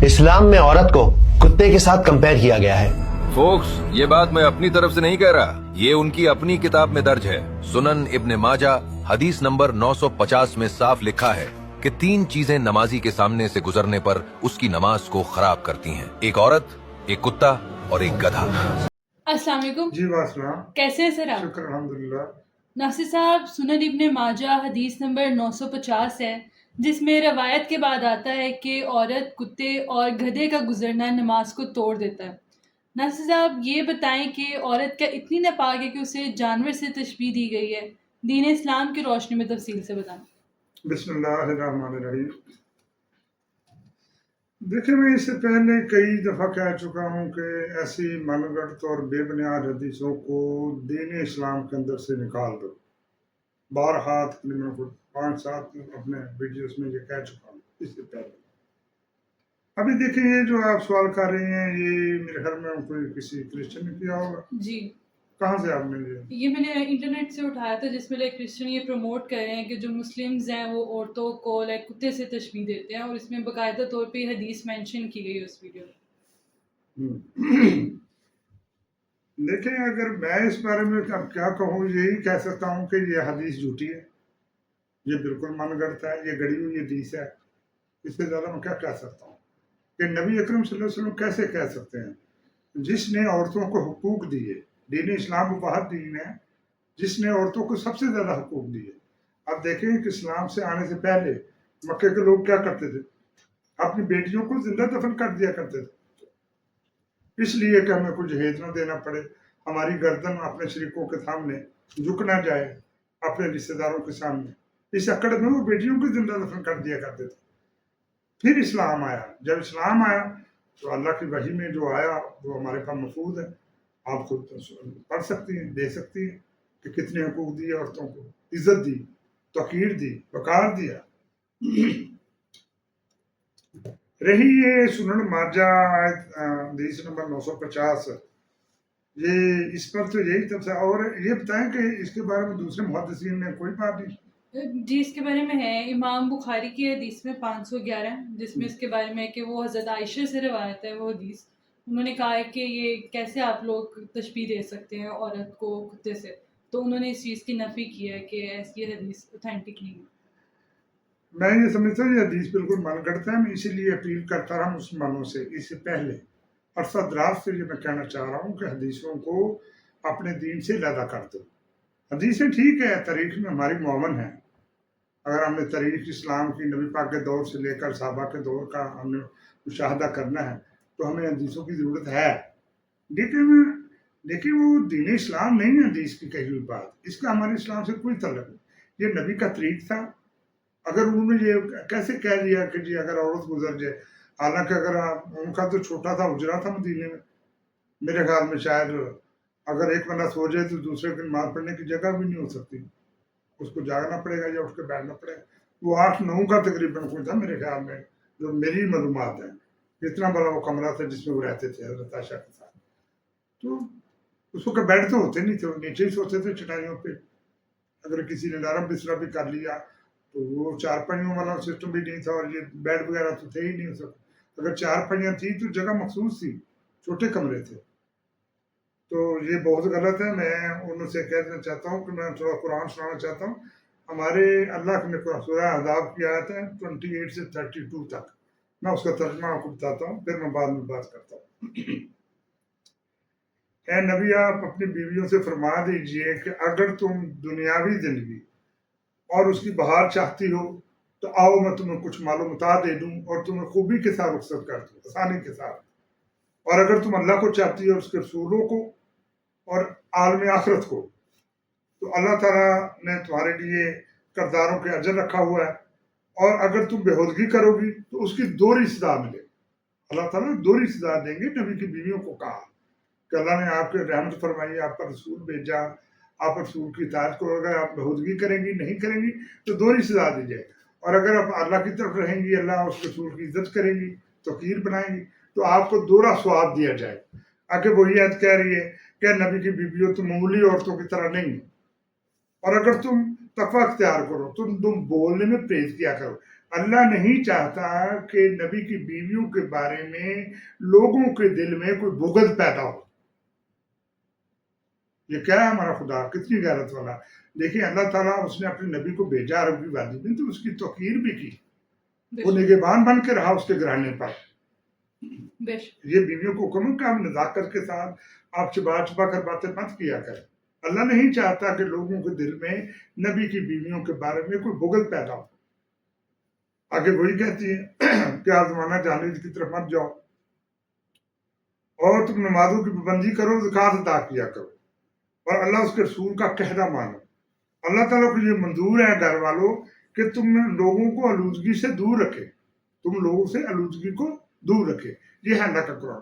اسلام میں عورت کو کتے کے ساتھ کمپیئر کیا گیا ہے. فوکس، یہ بات میں اپنی طرف سے نہیں کہہ رہا، یہ ان کی اپنی کتاب میں درج ہے. سنن ابن ماجہ حدیث نمبر 950 میں صاف لکھا ہے کہ 3 چیزیں نمازی کے سامنے سے گزرنے پر اس کی نماز کو خراب کرتی ہیں: ایک عورت، ایک کتا اور ایک گدھا. السلام علیکم. جی واسلام. کیسے ہیں سر آپ؟ شکر الحمدللہ. ناصر صاحب، سنن ابن ماجہ حدیث نمبر 950 ہے، جس میں روایت کے بعد آتا ہے کہ عورت، کتے اور گدھے کا گزرنا نماز کو توڑ دیتا ہے. ناصر صاحب یہ بتائیں کہ عورت کا اتنی ناپاک ہے کہ اسے جانور سے تشبیہ دی گئی ہے، دین اسلام کی روشنی میں تفصیل سے بتائیں. بسم اللہ الرحمن الرحیم. دیکھیں، میں اس سے پہلے کئی دفعہ کہہ چکا ہوں کہ ایسی من گھڑت اور بے بنیاد حدیثوں کو دین اسلام کے اندر سے نکال دو. بارہا تقریباً 5-7 اپنے ویڈیوز میں یہ کہہ چکا ہوں اس سے پہلے. ابھی دیکھیں، یہ جو آپ سوال کر رہی ہیں یہ میرے گھر میں کوئی کسی کرسچن نے کیا ہوگا. جی، کہاں سے آپ نے یہ میں نے انٹرنیٹ سے اٹھایا تھا، جس میں لائک کرسچن یہ پروموٹ کر رہے ہیں کہ جو مسلمز ہیں وہ عورتوں کو لائک کتے سے تشبیہ دیتے ہیں، اور اس میں باقاعدہ طور پہ یہ حدیث مینشن کی گئی ہے اس ویڈیو میں. دیکھیں، اگر میں اس بارے میں اب کیا کہوں، یہی کہہ سکتا ہوں کہ یہ حدیث جھوٹی ہے، یہ بالکل من گھڑت ہے، یہ گڑی ہوئی حدیث ہے. اس سے زیادہ میں کیا کہہ سکتا ہوں کہ نبی اکرم صلی اللہ علیہ وسلم کیسے کہہ سکتے ہیں جس نے عورتوں کو حقوق دیے. دین اسلام وہ واحد دین ہے جس نے عورتوں کو سب سے زیادہ حقوق دیے. اب دیکھیں کہ اسلام سے آنے سے پہلے مکے کے لوگ کیا کرتے تھے، اپنی بیٹیوں کو زندہ دفن کر دیا کرتے تھے، اس لیے کہ ہمیں کچھ جہیز نہ دینا پڑے، ہماری گردن اپنے شریکوں کے سامنے جھک نہ جائے، اپنے رشتے داروں کے سامنے. اس اکڑ میں وہ بیٹیوں کو زندہ دفن کر دیا کرتے تھے. پھر اسلام آیا. جب اسلام آیا تو اللہ کی وحی میں جو آیا وہ ہمارے پاس محفوظ ہے، آپ خود پڑھ سکتی ہیں، دے سکتی ہیں کہ کتنے حقوق دیے عورتوں کو، عزت دی، توقیر دی، وقار دیا. رہی یہ سنن ماجہ حدیث نمبر 950، یہ اس پر تو یہی تفصیل. اور یہ بتائیں کہ اس کے بارے میں دوسرے محدثین نے کوئی بات نہیں. جی، اس کے بارے میں ہے امام بخاری کی حدیث میں 511، جس میں اس کے بارے میں ہے کہ وہ حضرت عائشہ سے روایت ہے وہ حدیث. انہوں نے کہا ہے کہ یہ کیسے آپ لوگ تشبیہ دے سکتے ہیں عورت کو کتے سے، تو انہوں نے اس چیز کی نفی کی ہے کہ ایسی حدیث اوتھینٹک نہیں ہے. میں یہ سمجھتا ہوں یہ حدیث بالکل من گھڑت ہے. میں اسی لیے اپیل کرتا رہا مسلمانوں سے اس سے پہلے عرصہ دراز سے یہ میں کہنا چاہ رہا ہوں کہ حدیثوں کو اپنے دین سے علیحدہ کر دو. حدیثیں ٹھیک ہے، تاریخ میں ہماری معاون ہے. اگر ہم نے تاریخ اسلام کی نبی پاک کے دور سے لے کر صحابہ کے دور کا ہم نے مشاہدہ کرنا ہے تو ہمیں حدیثوں کی ضرورت ہے. لیکن وہ دین اسلام نہیں ہے حدیث کی کہی ہوئی بات، اس کا ہمارے اسلام سے کوئی تعلق نہیں. یہ نبی کا طریق تھا. اگر انہوں نے یہ کیسے کہہ دیا کہ جی اگر عورت گزر جائے، حالانکہ اگر ان کا تو چھوٹا تھا حجرہ تھا مدینے میں، میرے خیال میں شاید اگر ایک بندہ سو جائے تو دوسرے کی نماز پڑھنے کی جگہ بھی نہیں ہو سکتی، اس کو جاگنا پڑے گا یا اٹھ کے بیٹھنا پڑے گا. وہ 8-9 کا تقریباً کوئی تھا میرے خیال میں، جو میری معلومات ہیں. اتنا بڑا وہ کمرہ تھا جس میں وہ رہتے تھے حضرت عائشہ کے ساتھ. تو اس کو بیڈ تو ہوتے نہیں تھے، وہ نیچے ہی سوتے تھے چٹائیوں پہ. اگر کسی نے نرم بسترا بھی کر لیا تو وہ 4 پہیوں والا سسٹم بھی نہیں تھا، اور یہ بیڈ وغیرہ تو تھے ہی نہیں. اگر 4 پہیاں تھی تو جگہ مخصوص تھی، چھوٹے کمرے تھے. تو یہ بہت غلط ہے. میں ان سے کہنا چاہتا ہوں کہ میں تھوڑا قرآن سنانا چاہتا ہوں. ہمارے اللہ نے سورہ احزاب کی آیت ہے 28 سے 32 تک، میں اس کا ترجمہ آپ کو بتاتا ہوں، پھر میں بعد میں بات کرتا ہوں. اے نبی، آپ اپنی بیویوں سے فرما دیجئے کہ اگر تم دنیاوی زندگی اور اس کی بہار چاہتی ہو تو آؤ میں تمہیں کچھ مال و متاع دے دوں اور تمہیں خوبی کے ساتھ رخصت کر دوں، آسانی کے ساتھ. اور اگر تم اللہ کو چاہتی ہو اور اس کے رسولوں کو اور عالم آخرت کو، تو اللہ تعالیٰ نے تمہارے لیے کرداروں کے اجر رکھا ہوا ہے. اور اگر تم بےہودگی کرو گی تو اس کی دوہری سزا ملے. اللہ تعالیٰ دوہری سزا دیں گے. نبی کی بیویوں کو کہا کہ اللہ نے آپ کے رحمت فرمائی، آپ پر رسول بھیجا، آپ رسول کی اطاعت کو اگر آپ بےہودگی کریں گی، نہیں کریں گی تو دوہری سزا دی جائے. اور اگر آپ اللہ کی طرف رہیں گی، اللہ اس رسول کی عزت کریں گی، توقیر بنائیں گی، تو آپ کو دوہرا ثواب دیا جائے. آگے وہی آیت کہہ رہی ہے کہ نبی کی بیویوں تم معمولی عورتوں کی طرح نہیں. اور اگر تم تقویٰ اختیار کرو تو تم بولنے میں پرہیز کیا کرو. اللہ نہیں چاہتا کہ نبی کی بیویوں کے بارے میں لوگوں کے دل میں کوئی بغض پیدا ہو. یہ کیا ہے ہمارا خدا، کتنی غیرت والا. دیکھیں اللہ تعالیٰ اس نے اپنے نبی کو بھیجا عرب کی وادی میں تو اس کی توقیر بھی کی، وہ نگہبان بن کے رہا اس کے گھرانے پر. یہ بیویوں کو حکم کہ آپ نزاکت کے ساتھ آپ چھپا چھپا کر باتیں مت کیا کریں. اللہ نہیں چاہتا کہ لوگوں کے دل میں نبی کی بیویوں کے بارے میں کوئی بغض پیدا ہو. آگے وہی کہتی ہے کہ آپ زمانہ جاہلیت کی طرف مت جاؤ اور تم نمازوں کی پابندی کرو، زکوٰۃ ادا کیا کرو اور اللہ اس کے رسول کا کہنا مانو. اللہ تعالیٰ کو یہ منظور ہے گھر والوں کہ تم لوگوں کو آلودگی سے دور رکھے، تم لوگوں سے آلودگی کو دور رکھے. یہ ہے اللہ کا قرآن.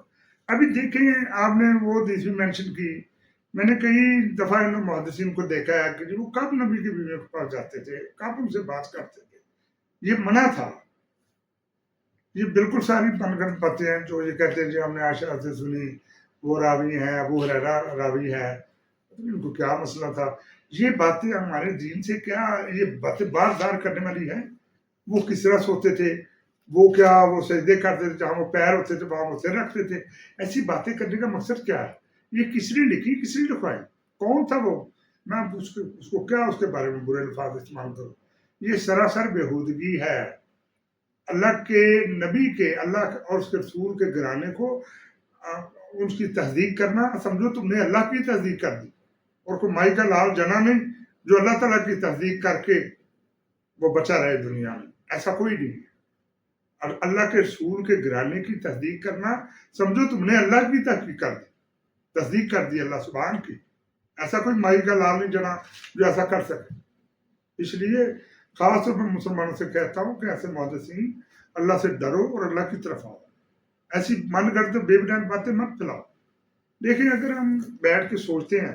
ابھی دیکھیں آپ نے وہ حدیث بھی مینشن کی، میں نے کئی دفعہ ان محدثین کو دیکھا ہے کہ وہ کب نبی کی بیویوں کے پاس جاتے تھے، کب ان سے بات کرتے تھے. یہ منع تھا. یہ بالکل ساری من گھڑت باتیں ہیں جو یہ کہتے ہیں جی ہم نے عائشہ سے سنی، وہ راوی ہیں، ابو ہریرہ راوی ہے. ان کو کیا مسئلہ تھا؟ یہ باتیں ہمارے دین سے کیا، یہ باتیں بار بار کرنے والی ہیں. وہ کس طرح سوتے تھے، وہ کیا وہ سجدے کرتے تھے، جہاں وہ پیر ہوتے تھے وہاں وہ سر رکھتے تھے. ایسی باتیں کرنے کا مقصد کیا ہے؟ یہ کس نے لکھی، کس نے لکھوائی، کون تھا وہ؟ میں اس کو کیا اس کے بارے میں برے الفاظ استعمال کروں؟ یہ سراسر بےہودگی ہے. اللہ کے نبی کے، اللہ اور اس کے رسول کے گھرانے کو ان کی تصدیق کرنا سمجھو تم نے اللہ کی تصدیق کر دی، اور کوئی مائی کا لال جنا نہیں جو اللہ تعالیٰ کی تصدیق کر کے وہ بچا رہے دنیا میں. ایسا کوئی نہیں ہے. اور اللہ کے رسول کے گھرانے کی تصدیق کرنا سمجھو تم نے اللہ کی تصدیق کر دی اللہ سبحان کی. ایسا کوئی مائی کا لال نہیں جنا جو ایسا کر سکے. اس لیے خاص طور پر مسلمانوں سے کہتا ہوں کہ ایسے محدثین اللہ سے ڈرو اور اللہ کی طرف آؤ. ایسی من گھڑت بے بنیاد باتیں مت پھیلاؤ. لیکن اگر ہم بیٹھ کے سوچتے ہیں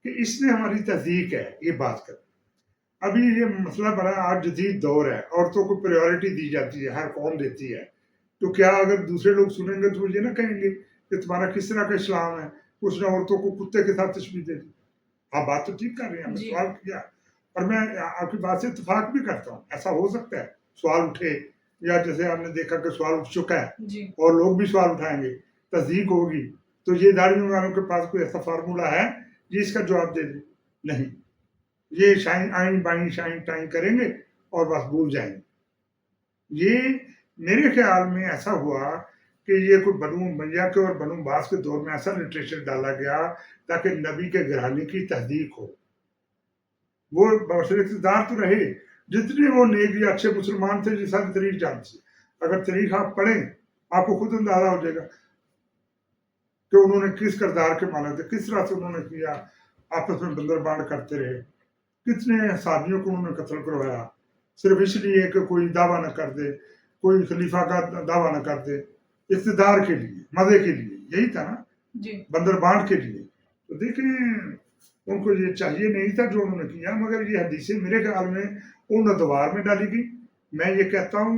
کہ اس نے ہماری تصدیق ہے یہ بات کر، ابھی یہ مسئلہ بڑا آج جدید دور ہے، عورتوں کو پریورٹی دی جاتی ہے، ہر قوم دیتی ہے. تو کیا اگر دوسرے لوگ سنیں گے تو وہ یہ نہ کہیں گے کہ تمہارا کس طرح کا اسلام ہے، اس نے عورتوں کو کتے کے ساتھ تشبیہ دے دی. آپ بات تو ٹھیک کر رہے ہیں، ہم نے سوال کیا اور میں آپ کی بات سے اتفاق بھی کرتا ہوں. ایسا ہو سکتا ہے سوال اٹھے، یا جیسے آپ نے دیکھا کہ سوال اٹھ چکا ہے اور لوگ بھی سوال اٹھائیں گے، تصدیق ہوگی. تو یہ داڑھی والوں کے پاس کوئی ایسا فارمولہ ہے جس کا جواب دے دیں؟ نہیں. یہ شائن آئیں بائیں شائن ٹائن کریں گے اور بس بھول جائیں گے. یہ میرے خیال میں ایسا ہوا کہ یہ کوئی بنو امیہ کے اور بنو عباس کے دور میں ایسا لٹریچر ڈالا گیا تاکہ نبی کے گھرانے کی تصدیق ہو. وہ بشر اقتدار تو رہے، جتنے وہ نیک یا اچھے مسلمان تھے جس ساری تاریخ جانتے تھے. اگر تاریخ آپ پڑھیں آپ کو خود اندازہ ہو جائے گا کہ انہوں نے کس کردار کے مانے تھے، کس طرح سے انہوں نے کیا. آپس میں بندر بانڈ کرتے رہے، کتنے صحابیوں کو انہوں نے قتل کروایا صرف اس لیے کہ کوئی دعویٰ نہ کر دے، کوئی خلیفہ کا دعویٰ نہ کر دے، اقتدار کے لیے، مزے کے لیے. یہی تھا نا بندر بانڈ کے لیے. تو دیکھیں ان کو یہ چاہیے نہیں تھا جو انہوں نے کیا، مگر یہ حدیثیں میرے خیال میں ان ادوار میں ڈالی گئی. میں یہ کہتا ہوں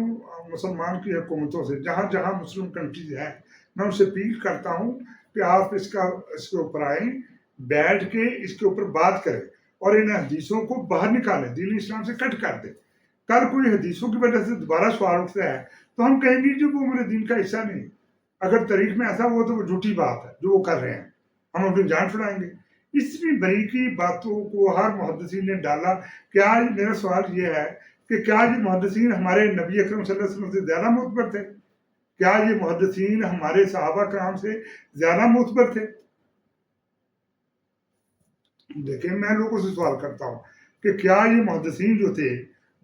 مسلمان کی حکومتوں سے، جہاں جہاں مسلم کنٹریز ہیں، میں ان سے اپیل کرتا ہوں کہ آپ اس کے اوپر آئیں، بیٹھ کے اس کے اوپر بات کریں اور ان حدیثوں کو باہر نکالیں، دین اسلام سے کٹ کر دیں. کل کوئی حدیثوں کی وجہ سے دوبارہ سوال اٹھتا ہے تو ہم کہیں گے جو وہ ہمارے دین کا حصہ نہیں. اگر تاریخ میں ایسا ہوا تو وہ جھوٹی بات ہے جو وہ کر رہے ہیں، ہم اپنی جان چھڑائیں گے. اتنی باریکی باتوں کو ہر محدثین نے ڈالا. کیا میرا سوال یہ ہے کہ کیا یہ محدثین ہمارے نبی اکرم صلی اللہ علیہ وسلم سے زیادہ معتبر تھے؟ کیا یہ محدثین ہمارے صحابہ کرام سے زیادہ معتبر تھے؟ دیکھیں میں لوگوں سے سوال کرتا ہوں کہ کیا یہ محدثین جو تھے،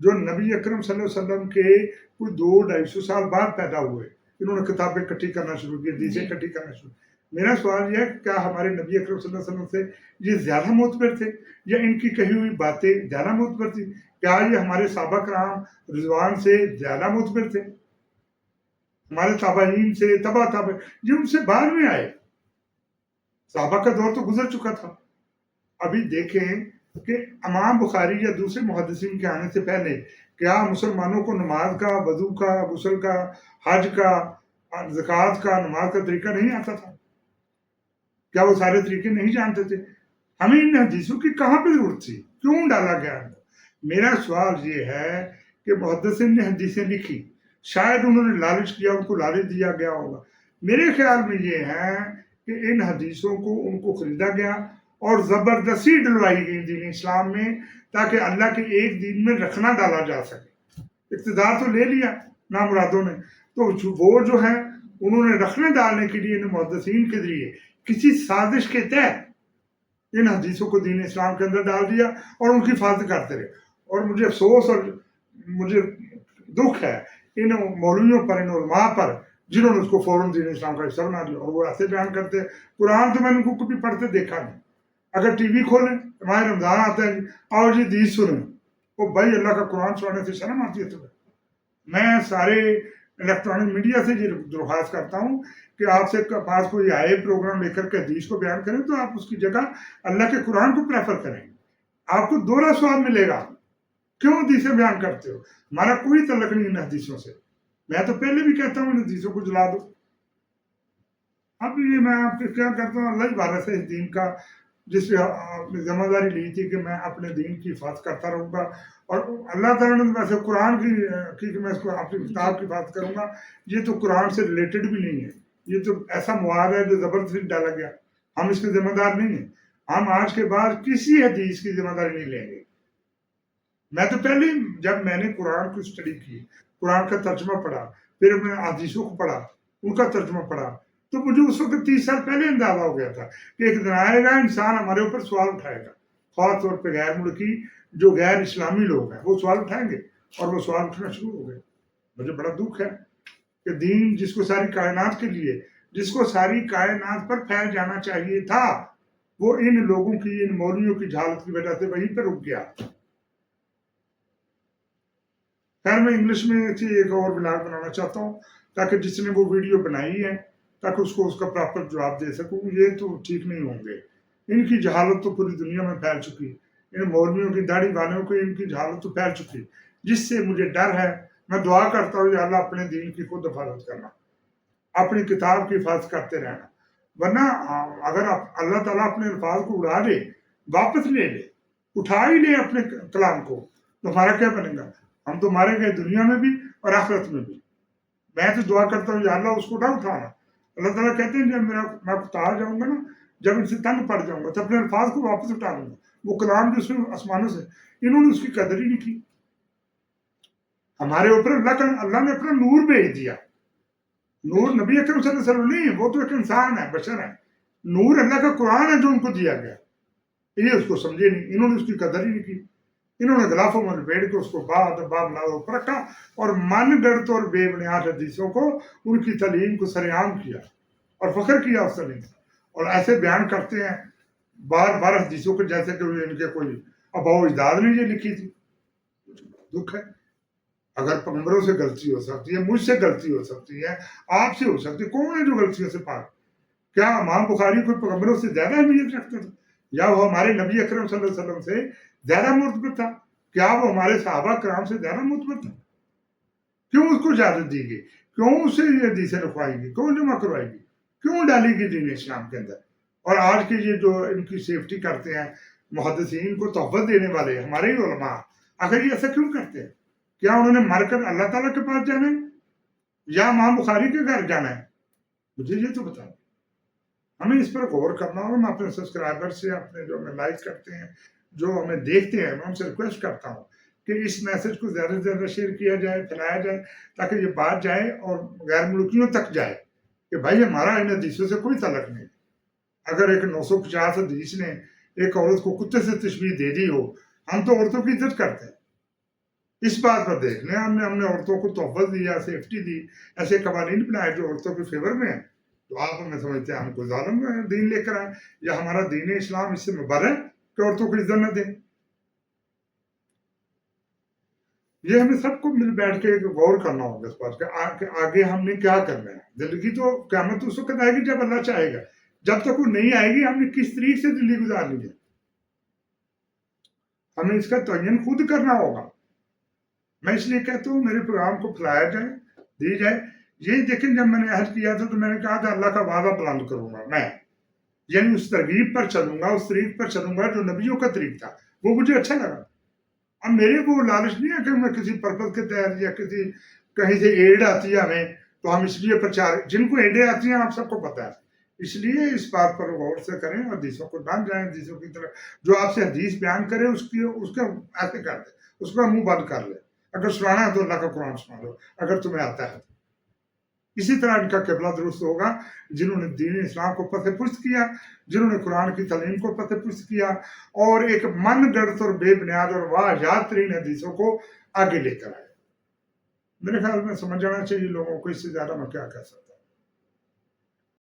جو نبی اکرم صلی اللہ علیہ وسلم کے کوئی 200-250 سال بعد پیدا ہوئے، انہوں نے کتابیں اکٹھی کرنا شروع کی، حدیثیں اکٹھی کرنا شروع کی. میرا سوال یہ ہے کہ کیا ہمارے نبی اکرم صلی اللہ علیہ وسلم سے یہ زیادہ معتبر تھے یا ان کی کہی ہوئی باتیں زیادہ معتبر تھی؟ کیا یہ ہمارے صحابہ کرام رضوان سے زیادہ معتبر تھے؟ ہمارے تابعین سے، تبع تابع یہ ان سے بعد میں آئے. صحابہ کا دور تو گزر چکا تھا. ابھی دیکھیں کہ امام بخاری یا دوسرے محدثین کے آنے سے پہلے کیا مسلمانوں کو نماز کا، وضو کا، غسل کا، حج کا، زکوٰۃ کا، نماز کا طریقہ نہیں آتا تھا؟ کیا وہ سارے طریقے نہیں جانتے تھے؟ ہمیں ان حدیثوں کی کہاں پہ ضرورت تھی؟ کیوں ڈالا گیا؟ میرا سوال یہ ہے کہ محدثین نے حدیثیں لکھی، شاید انہوں نے لالچ کیا، ان کو لالچ دیا گیا ہوگا۔ میرے خیال میں یہ ہے کہ ان حدیثوں کو ان کو خریدا گیا اور زبردستی ڈلوائی گئی دین اسلام میں، تاکہ اللہ کے ایک دین میں رکھنا ڈالا جا سکے۔ اقتدار تو لے لیا نامرادوں نے، تو وہ جو ہے انہوں نے رکھنے ڈالنے کے لیے ان محدثین کے ذریعے کسی سازش کے تحت ان حدیثوں کو دین اسلام کے اندر ڈال دیا اور ان کی حفاظت کرتے رہے۔ اور مجھے افسوس اور مجھے دکھ ہے ان مولویوں پر، ان علماء پر، جنہوں نے اس کو فوراً دین اسلام کا حصہ بنا دیا، اور وہ ایسے بیان کرتے ہیں۔ قرآن تو میں نے ان کو کبھی پڑھتے دیکھا نہیں۔ اگر ٹی وی کھولیں، ہمارے رمضان آتا ہے، آؤ جی حدیث سنیں، وہ بھائی اللہ کا قرآن سنانے سے شرم آتی ہے تمہیں؟ میں سارے الیکٹرانک میڈیا سے یہ درخواست کرتا ہوں کہ آپ سے پاس کوئی آئے پروگرام لے کر کے حدیث کو بیان کریں تو آپ اس کی جگہ اللہ کے قرآن کو پریفر کریں، آپ کو دوہرا ثواب ملے گا۔ کیوں حدیثیں بیان کرتے ہو؟ ہمارا کوئی تعلق نہیں ان حدیثوں سے۔ میں تو پہلے بھی کہتا ہوں ان حدیثوں کو جلا دو۔ اب یہ میں آپ کو کیا کرتا ہوں، اللہ عبارت ہے اس دین کا، جس پہ آپ نے ذمہ داری لی تھی کہ میں اپنے دین کی حفاظت کرتا رہوں گا، اور اللہ تعالیٰ نے ویسے قرآن کی کہ میں اس کو اپنی کتاب کی بات کروں گا، یہ تو قرآن سے ریلیٹڈ بھی نہیں ہے، یہ تو ایسا مواد ہے جو زبردستی ڈالا گیا، ہم اس کے ذمہ دار نہیں ہیں۔ ہم آج کے بعد کسی حدیث کی ذمہ داری نہیں لیں گے۔ میں تو پہلے جب میں نے قرآن کی اسٹڈی کی، قرآن کا ترجمہ پڑھا، پھر میں حدیثوں کو پڑھا، ان کا ترجمہ پڑھا، تو مجھے اس وقت 30 سال پہلے اندازہ ہو گیا تھا کہ ایک دن آئے گا انسان ہمارے اوپر سوال اٹھائے گا، خاص طور پہ غیر ملکی جو غیر اسلامی لوگ ہیں وہ سوال اٹھائیں گے، اور وہ سوال اٹھنا شروع ہو گئے۔ مجھے بڑا دکھ ہے کہ دین جس کو ساری کائنات کے لیے، جس کو ساری کائنات پر پھیل جانا چاہیے تھا، وہ ان لوگوں کی، ان مولویوں کی جہالت کی وجہ سے وہیں پہ رک گیا۔ خیر میں انگلش میں ایک اور بلاگ بنانا چاہتا ہوں تاکہ جس نے وہ ویڈیو بنائی ہے تاکہ اس کو اس کا پراپر جواب دے سکوں۔ یہ تو ٹھیک نہیں ہوں گے، ان کی جہالت تو پوری دنیا میں پھیل چکی، ان مولویوں کی داڑھی والوں کی ان کی جہالت تو پھیل چکی، جس سے مجھے ڈر ہے۔ میں دعا کرتا ہوں یا اللہ اپنے دین کی خود حفاظت کرنا، اپنی کتاب کی حفاظت کرتے رہنا، ورنہ اگر اللہ تعالیٰ اپنے الفاظ کو اڑا لے، واپس لے لے، اٹھا ہی لے اپنے کلام کو، تو ہمارا کیا بنے گا؟ ہم تو مارے گئے دنیا میں بھی اور آخرت میں بھی۔ میں تو دعا کرتا ہوں یا اللہ اس کو نہ اٹھانا۔ اللہ تعالیٰ کہتے ہیں جب میں اتار جاؤں گا نا، جب ان سے تنگ پڑ جاؤں گا تو اپنے الفاظ کو واپس اٹھا لوں گا۔ وہ کلام جو اس میں آسمانوں سے، انہوں نے اس کی قدر ہی نہیں کی۔ ہمارے اوپر اللہ نے اپنا نور بھیج دیا۔ نور نبی اکرم صلی اللہ علیہ وسلم نہیں ہے، وہ تو ایک انسان ہے، بشر ہے۔ نور اللہ کا قرآن ہے جو ان کو دیا گیا، یہ اس کو سمجھے نہیں، انہوں نے اس کی قدر ہی نہیں کی۔ انہوں نے غلافوں میں لپیٹ کے اس کو باب لادوں پر رکھا اور من گڑت اور بے بنیاد حدیثوں کو، ان کی تعلیم کو سر عام کیا اور فخر کیا اس تعلیم سے، اور ایسے بیان کرتے ہیں بار بار حدیثوں کو جیسے کہ ان کے کوئی اباء و اجداد نے یہ لکھی تھی۔ دکھ ہے، اگر پیغمبروں سے غلطی ہو سکتی ہے، مجھ سے غلطی ہو سکتی ہے، آپ سے ہو سکتی ہے، کون ہے جو غلطیوں سے پاک؟ کیا امام بخاری کوئی پیغمبروں سے زیادہ اہمیت رکھتے تھے؟ یا وہ ہمارے نبی اکرم صلی اللہ علیہ وسلم سے زیادہ مرتبط تھا؟ کیا وہ ہمارے صحابہ کرام سے زیادہ مرتبط تھا؟ کیوں اس کو اجازت دی گئی؟ کیوں اسے یہ حدیثیں رکھوائی گئی؟ کیوں جمع کروائی گئی؟ کیوں ڈالی گئی دین اسلام کے اندر؟ اور آج کے یہ جو ان کی سیفٹی کرتے ہیں، محدثین کو تحفظ دینے والے ہمارے ہی علماء، آخر یہ ایسا کیوں کرتے ہیں؟ کیا انہوں نے مر کر اللہ تعالیٰ کے پاس جانا ہے یا امام بخاری کے گھر جانا ہے؟ مجھے یہ تو بتاؤ۔ ہمیں اس پر غور کرنا ہوگا۔ میں اپنے سبسکرائبر سے، اپنے جو ہمیں لائک کرتے ہیں، جو ہمیں دیکھتے ہیں، میں ان سے ریکویسٹ کرتا ہوں کہ اس میسج کو زیادہ سے زیادہ شیئر کیا جائے، پھیلایا جائے، تاکہ یہ بات جائے اور غیر ملکیوں تک جائے کہ بھائی ہمارا ان حدیثوں سے کوئی تعلق نہیں۔ اگر ایک 950 حدیث نے ایک عورت کو کتے سے تشبیہ دے دی ہو، ہم تو عورتوں کی عزت کرتے ہیں۔ اس بات پر دیکھ لیں، ہم نے عورتوں کو تحفظ دیا، سیفٹی دی، ایسے قوانین بنائے جو عورتوں کے فیور میں ہیں، تو آپ ہمیں سمجھتے ہیں ہم کوئی ظالم دین لے کر آئے، یا ہمارا دین اسلام اس سے مبر ہے کہ عورتوں کو عزت نہ دیں؟ یہ ہمیں سب کو مل بیٹھ کے غور کرنا ہوگا اس بات کہ آگے ہم نے کیا کرنا ہے۔ زندگی تو قیامت اس وقت آئے گی جب اللہ چاہے گا، جب تک وہ نہیں آئے گی ہم نے کس طریقے سے زندگی گزارنی ہے، ہمیں اس کا تعین خود کرنا ہوگا۔ میں اس لیے کہتا ہوں میرے پروگرام کو پھیلایا جائے، دی جائے۔ یہ دیکھیں، جب میں نے عہد کیا تھا تو میں نے کہا تھا اللہ کا وعدہ بلند کروں گا میں، یعنی اس ترغیب پر چلوں گا، اس طریق پر چلوں گا جو نبیوں کا طریق تھا، وہ مجھے اچھا لگا۔ اب میرے کو لالچ نہیں ہے کہ میں کسی پرپز کے تحت یا کسی کہیں سے ایڈ آتی ہے ہمیں تو ہم اس لیے پرچار، جن کو ایڈیں آتی ہیں آپ سب کو پتہ ہے، اس لیے اس بات پر غور سے کریں، حدیثوں کو ڈھانپ جائیں، حدیثوں کی طرف جو آپ سے حدیث بیان کرے اس کا ایسے کر دیں، اس کا منہ بند کر لے، اگر سنانا ہے تو اللہ کا قرآن سنا دو اگر تمہیں آتا ہے۔ اسی طرح ان کا قبلہ درست ہوگا جنہوں نے دین اسلام کو پتہ پرست کیا، جنہوں نے قرآن کی تعلیم کو پتہ پرست کیا اور ایک من گڑت اور بے بنیاد اور واہیات ترین حدیثوں کو آگے لے کر آئے۔ میرے خیال میں سمجھ جانا چاہیے لوگوں کو، اس سے زیادہ میں کیا کہہ سکتا ہوں۔